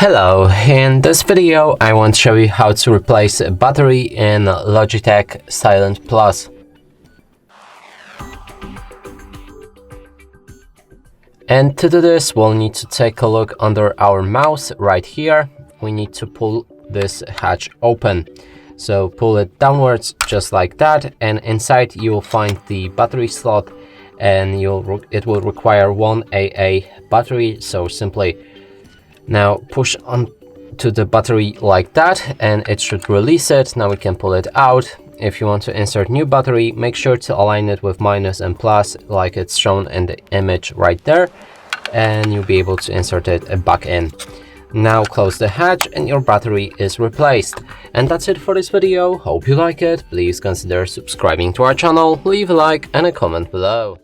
Hello, in this video I want to show you how to replace a battery in Logitech Silent Plus. And to do this, we'll need to take a look under our mouse right here. We need to pull this hatch open. So pull it downwards just like that, and inside you will find the battery slot, and it will require one AA battery. So simply now push on to the battery like that, and it should release it. Now we can pull it out. If you want to insert new battery, make sure to align it with minus and plus like it's shown in the image right there, and you'll be able to insert it back in. Now close the hatch and your battery is replaced. And that's it for this video. Hope you like it. Please consider subscribing to our channel, leave a like and a comment below.